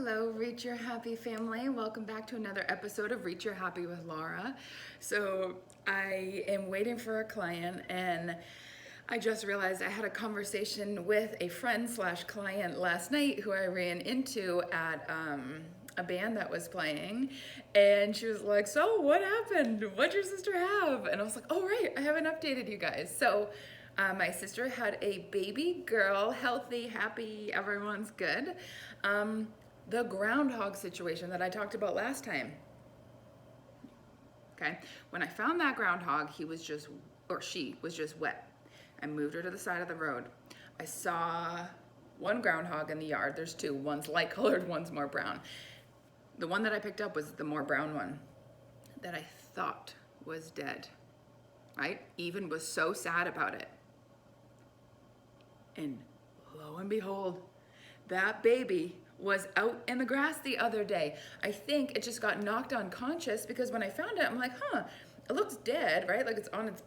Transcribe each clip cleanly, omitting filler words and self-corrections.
Hello, Reach Your Happy family. Welcome back to another episode of Reach Your Happy with Laura. So, I am waiting for a client, and I just realized I had a conversation with a friend slash client last night who I ran into at a band that was playing, and she was like, "So, what happened? What'd your sister have?" And I was like, "Oh, right, I haven't updated you guys." So, my sister had a baby girl, healthy, happy, everyone's good. The groundhog situation that I talked about last time. Okay, when I found that groundhog, he was just, or she was just wet. I moved her to the side of the road. I saw one groundhog in the yard. There's two. One's light colored, one's more brown. The one that I picked up was the more brown one that I thought was dead, right? Even was so sad about it. And lo and behold, that baby was out in the grass the other day. I think it just got knocked unconscious because when I found it, I'm like, it looks dead, right? Like it's on its,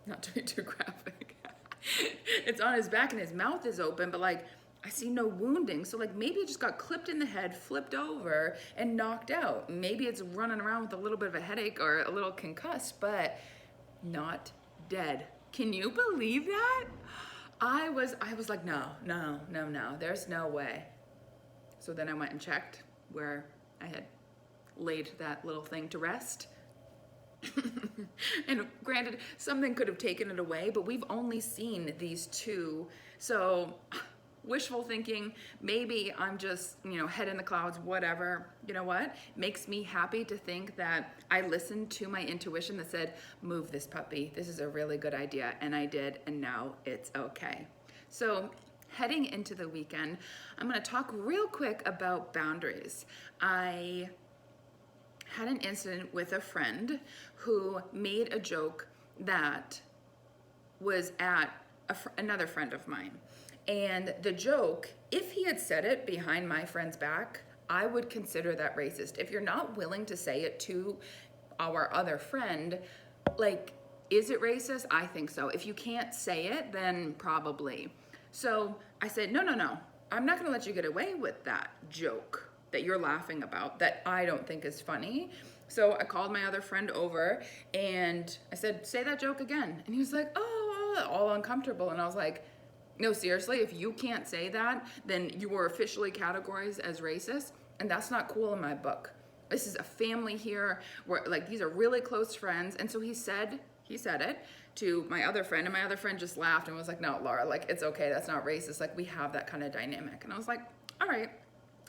not to be too graphic, it's on his back and his mouth is open, but like, I see no wounding. So like maybe it just got clipped in the head, flipped over and knocked out. Maybe it's running around with a little bit of a headache or a little concussed, but not dead. Can you believe that? I was like, no, there's no way. So then I went and checked where I had laid that little thing to rest. And granted, something could have taken it away, but we've only seen these two. So wishful thinking, maybe I'm just, head in the clouds, whatever. You know what? Makes me happy to think that I listened to my intuition that said, move this puppy. This is a really good idea. And I did, and now it's okay. So heading into the weekend, I'm going to talk real quick about boundaries. I had an incident with a friend who made a joke that was at another friend of mine. And the joke, if he had said it behind my friend's back, I would consider that racist. If you're not willing to say it to our other friend, like, is it racist? I think so. If you can't say it, then probably. So I said, no. I'm not gonna let you get away with that joke that you're laughing about that I don't think is funny. So I called my other friend over and I said, say that joke again. And he was like, oh, all uncomfortable. And I was like, no, seriously, if you can't say that, then you were officially categorized as racist. And that's not cool in my book. This is a family here where like these are really close friends. And so he said it to my other friend, and my other friend just laughed and was like, no, Laura, like it's okay, that's not racist. Like we have that kind of dynamic. And I was like, all right.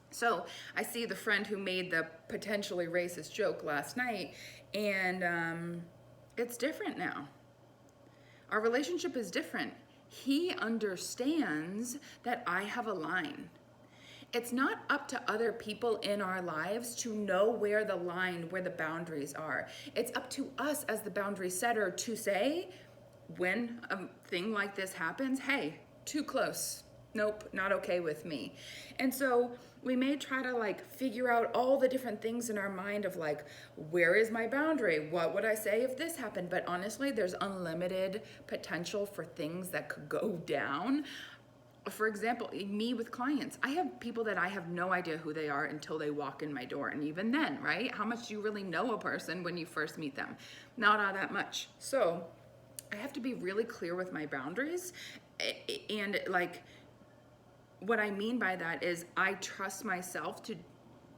So I see the friend who made the potentially racist joke last night, and it's different now. Our relationship is different. He understands that I have a line. It's not up to other people in our lives to know where the boundaries are. It's up to us as the boundary setter to say, when a thing like this happens, hey, too close. Nope, not okay with me. And so we may try to like figure out all the different things in our mind of like, where is my boundary? What would I say if this happened? But honestly, there's unlimited potential for things that could go down. For example, me with clients, I have people that I have no idea who they are until they walk in my door. And even then, right? How much do you really know a person when you first meet them? Not all that much. So I have to be really clear with my boundaries. And like, what I mean by that is I trust myself to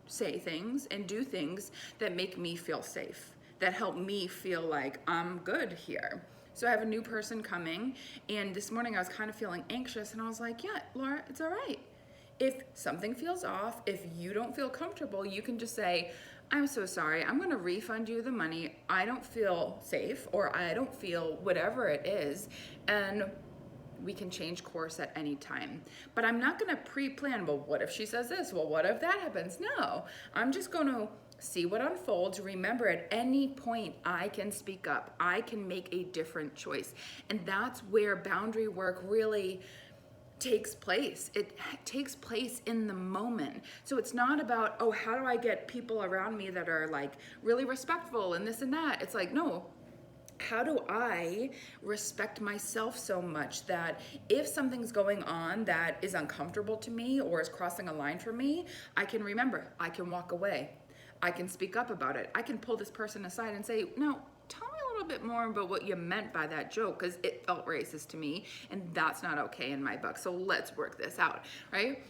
say things and do things that make me feel safe, that help me feel like I'm good here. So I have a new person coming, and this morning I was kind of feeling anxious, and I was like, yeah, Laura, it's all right. If something feels off, if you don't feel comfortable, you can just say, I'm so sorry, I'm gonna refund you the money. I don't feel safe, or I don't feel whatever it is, and we can change course at any time. But I'm not gonna pre-plan, well, what if she says this? Well, what if that happens? No, I'm just gonna see what unfolds. Remember, at any point, I can speak up. I can make a different choice. And that's where boundary work really takes place. It takes place in the moment. So it's not about, oh, how do I get people around me that are like really respectful and this and that? It's like, no, how do I respect myself so much that if something's going on that is uncomfortable to me or is crossing a line for me, I can remember, I can walk away. I can speak up about it. I can pull this person aside and say, no, tell me a little bit more about what you meant by that joke, because it felt racist to me and that's not okay in my book. So let's work this out, right?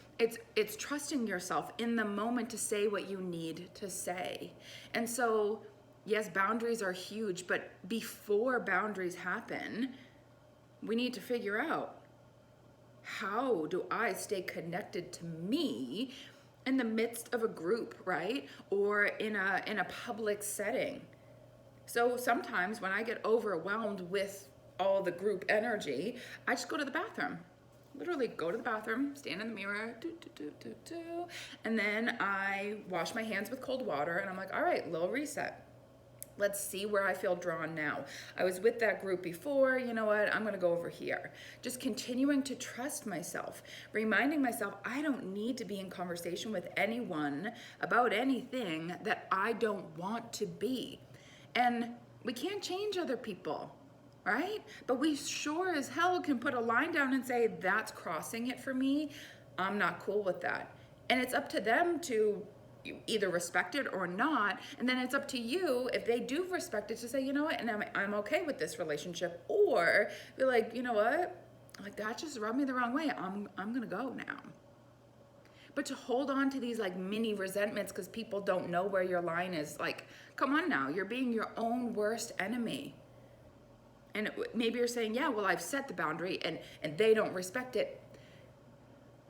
It's trusting yourself in the moment to say what you need to say. And so yes, boundaries are huge, but before boundaries happen, we need to figure out, how do I stay connected to me in the midst of a group, right? Or in a public setting. So sometimes when I get overwhelmed with all the group energy, I just go to the bathroom. Literally go to the bathroom, stand in the mirror, and then I wash my hands with cold water and I'm like, all right, little reset. Let's see where I feel drawn now. I was with that group before, you know what, I'm gonna go over here. Just continuing to trust myself, reminding myself I don't need to be in conversation with anyone about anything that I don't want to be. And we can't change other people, right? But we sure as hell can put a line down and say, that's crossing it for me. I'm not cool with that. And it's up to them to either respect it or not. And then it's up to you, if they do respect it, to say, you know what, and I'm okay with this relationship. Or be like, you know what, like that just rubbed me the wrong way. I'm gonna go now. But to hold on to these like mini resentments because people don't know where your line is, like, come on now, you're being your own worst enemy. And maybe you're saying, yeah, well, I've set the boundary and they don't respect it.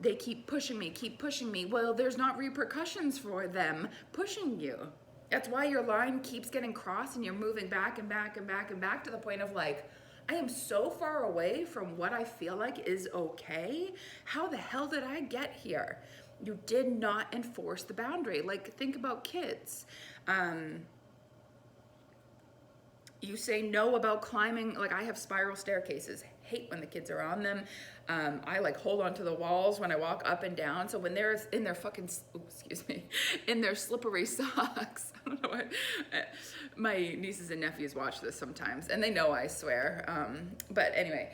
They keep pushing me. Well, there's not repercussions for them pushing you. That's why your line keeps getting crossed and you're moving back and back and back and back to the point of like, I am so far away from what I feel like is okay. How the hell did I get here? You did not enforce the boundary. Like, think about kids. You say no about climbing, like I have spiral staircases. Hate when the kids are on them. I like hold on to the walls when I walk up and down. So when they're in their in their slippery socks, I don't know what, my nieces and nephews watch this sometimes and they know I swear. But anyway,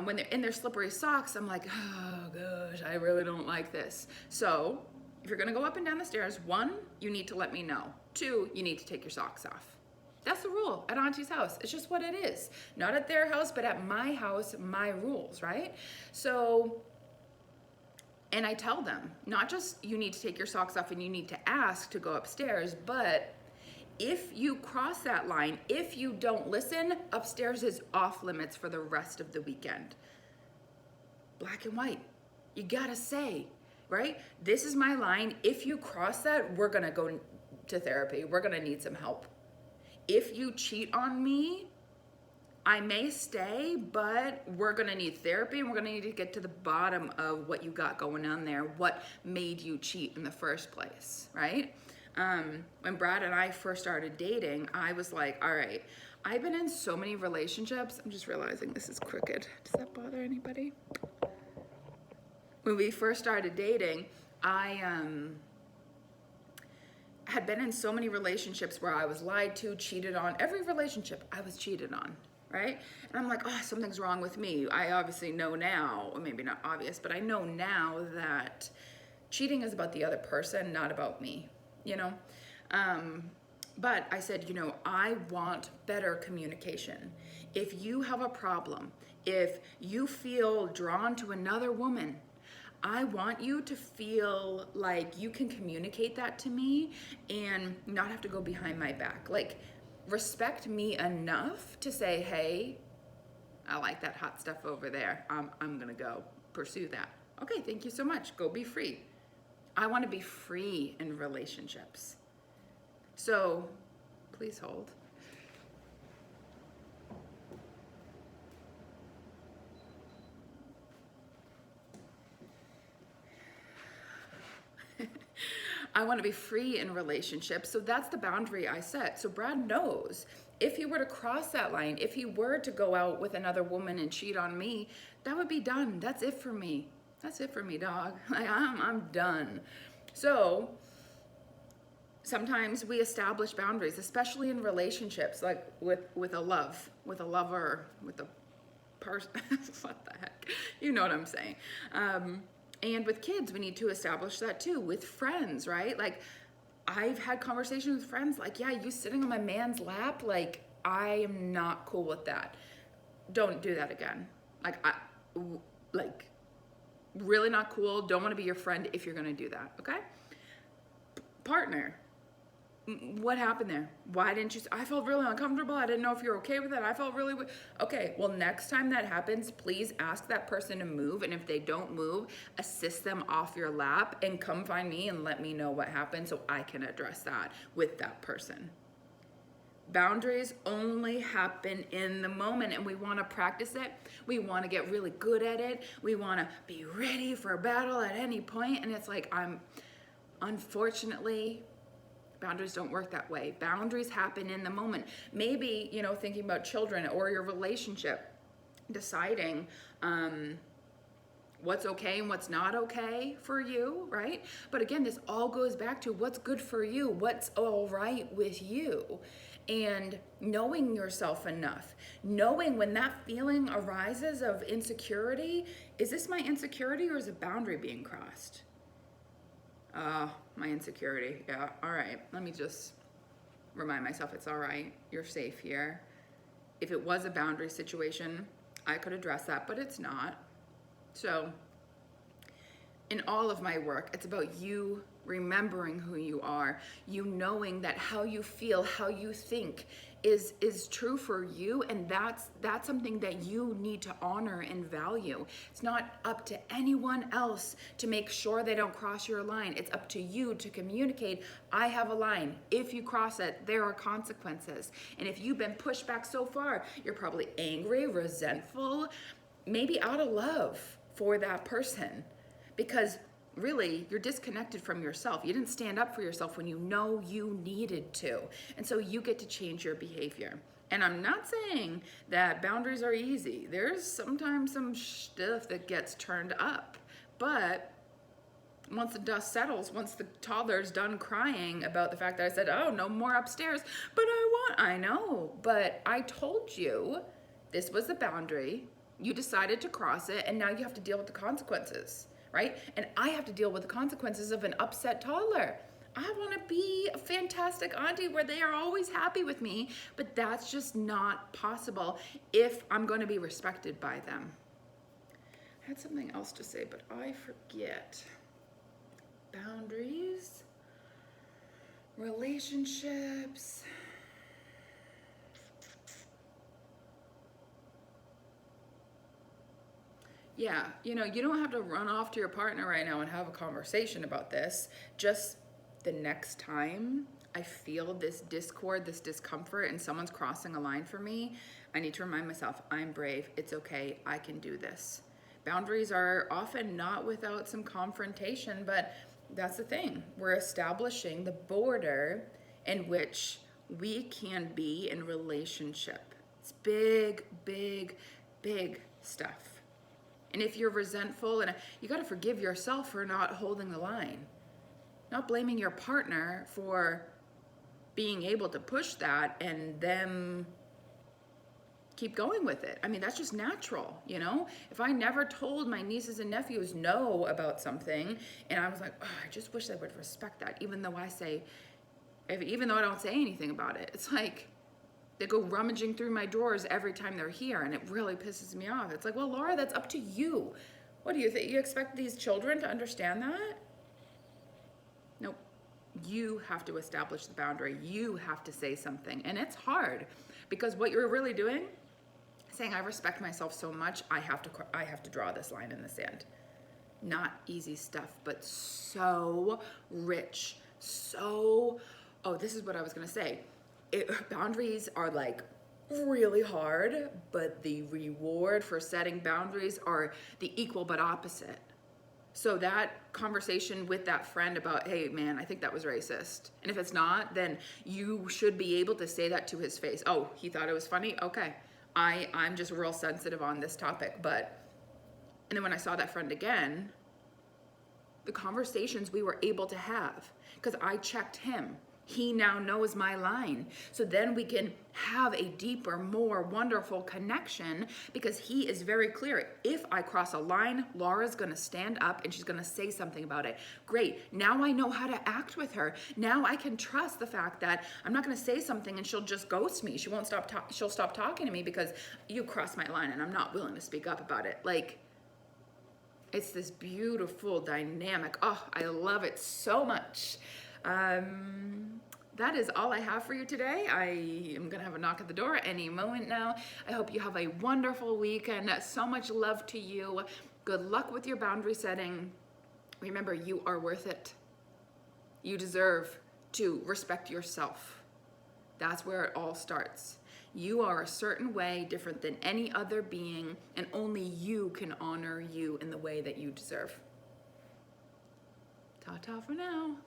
when they're in their slippery socks, I'm like, oh gosh, I really don't like this. So if you're gonna go up and down the stairs, 1, you need to let me know. 2, you need to take your socks off. That's the rule at Auntie's house. It's just what it is. Not at their house, but at my house, my rules, right? So, and I tell them, not just you need to take your socks off and you need to ask to go upstairs, but if you cross that line, if you don't listen, upstairs is off limits for the rest of the weekend. Black and white. You gotta say, right? This is my line. If you cross that, we're gonna go to therapy. We're gonna need some help. If you cheat on me, I may stay, but we're gonna need therapy and we're gonna need to get to the bottom of what you got going on there, what made you cheat in the first place, right? When Brad and I first started dating, I was like, all right, I've been in so many relationships. I'm just realizing this is crooked. Does that bother anybody? When we first started dating, I had been in so many relationships where I was lied to, cheated on. Every relationship I was cheated on, right? And I'm like, oh, something's wrong with me. I obviously know now, or maybe not obvious, but I know now that cheating is about the other person, not about me, you know? But I said, you know, I want better communication. If you have a problem, if you feel drawn to another woman, I want you to feel like you can communicate that to me and not have to go behind my back. Like, respect me enough to say, hey, I like that hot stuff over there. I'm gonna go pursue that. Okay, thank you so much. Go be free. I want to be free in relationships. So, please hold. I want to be free in relationships. So that's the boundary I set. So Brad knows if he were to cross that line, if he were to go out with another woman and cheat on me, that would be done. That's it for me. That's it for me, dog. Like, I'm done. So Sometimes we establish boundaries, especially in relationships, like with a lover, with a person. What the heck? You know what I'm saying. And with kids, we need to establish that too. With friends, right? Like, I've had conversations with friends like, yeah, you sitting on my man's lap, like, I am not cool with that. Don't do that again. Like, really not cool. Don't want to be your friend if you're going to do that, okay? Partner. What happened there? Why didn't you? I felt really uncomfortable. I didn't know if you're okay with it. I felt really, okay. Well, next time that happens, please ask that person to move. And if they don't move, assist them off your lap and come find me and let me know what happened so I can address that with that person. Boundaries only happen in the moment, and we want to practice it. We want to get really good at it. We want to be ready for a battle at any point. And it's like, unfortunately, boundaries don't work that way. Boundaries happen in the moment. Maybe, thinking about children or your relationship, deciding what's okay and what's not okay for you, right? But again, this all goes back to what's good for you, what's all right with you, and knowing yourself enough, knowing when that feeling arises of insecurity, is this my insecurity or is a boundary being crossed? My insecurity. Yeah, all right. Let me just remind myself it's all right. You're safe here. If it was a boundary situation, I could address that, but it's not. So in all of my work, it's about you remembering who you are, you knowing that how you feel, how you think is true for you, and that's something that you need to honor and value. It's not up to anyone else to make sure they don't cross your line. It's up to you to communicate, I have a line. If you cross it, there are consequences. And if you've been pushed back so far, you're probably angry, resentful, maybe out of love for that person, because really, you're disconnected from yourself. You didn't stand up for yourself when you know you needed to. And so you get to change your behavior. And I'm not saying that boundaries are easy. There's sometimes some stuff that gets turned up. But once the dust settles, once the toddler's done crying about the fact that I said, oh, no more upstairs, but I know, but I told you this was the boundary. You decided to cross it, and now you have to deal with the consequences. Right? And I have to deal with the consequences of an upset toddler. I want to be a fantastic auntie where they are always happy with me, but that's just not possible if I'm going to be respected by them. I had something else to say, but I forget. Boundaries, relationships. Yeah, you don't have to run off to your partner right now and have a conversation about this. Just the next time I feel this discord, this discomfort, and someone's crossing a line for me, I need to remind myself, I'm brave, it's okay, I can do this. Boundaries are often not without some confrontation, but that's the thing. We're establishing the border in which we can be in relationship. It's big, big, big stuff. And if you're resentful, and you got to forgive yourself for not holding the line, not blaming your partner for being able to push that and them keep going with it. I mean, that's just natural, If I never told my nieces and nephews no about something, and I was like, oh, I just wish they would respect that, even though I don't say anything about it. It's like, they go rummaging through my drawers every time they're here, and it really pisses me off. It's like, well, Laura, that's up to you. What do you think? You expect these children to understand that? Nope. You have to establish the boundary. You have to say something. And it's hard, because what you're really doing, saying, I respect myself so much, I have to draw this line in the sand. Not easy stuff, but so rich. This is what I was going to say. Boundaries are like really hard, but the reward for setting boundaries are the equal but opposite. So that conversation with that friend about, hey man, I think that was racist. And if it's not, then you should be able to say that to his face. Oh, he thought it was funny? Okay. I'm just real sensitive on this topic. And then when I saw that friend again, the conversations we were able to have, because I checked him. He now knows my line. So then we can have a deeper, more wonderful connection because he is very clear. If I cross a line, Laura's gonna stand up and she's gonna say something about it. Great, now I know how to act with her. Now I can trust the fact that I'm not gonna say something and she'll just ghost me. She won't stop, she'll stop talking to me because you crossed my line and I'm not willing to speak up about it. Like, it's this beautiful dynamic. Oh, I love it so much. That is all I have for you today. I am gonna have a knock at the door any moment now. I hope you have a wonderful weekend. So much love to you. Good luck with your boundary setting. Remember, you are worth it. You deserve to respect yourself. That's where it all starts. You are a certain way different than any other being, and only you can honor you in the way that you deserve. Ta-ta for now.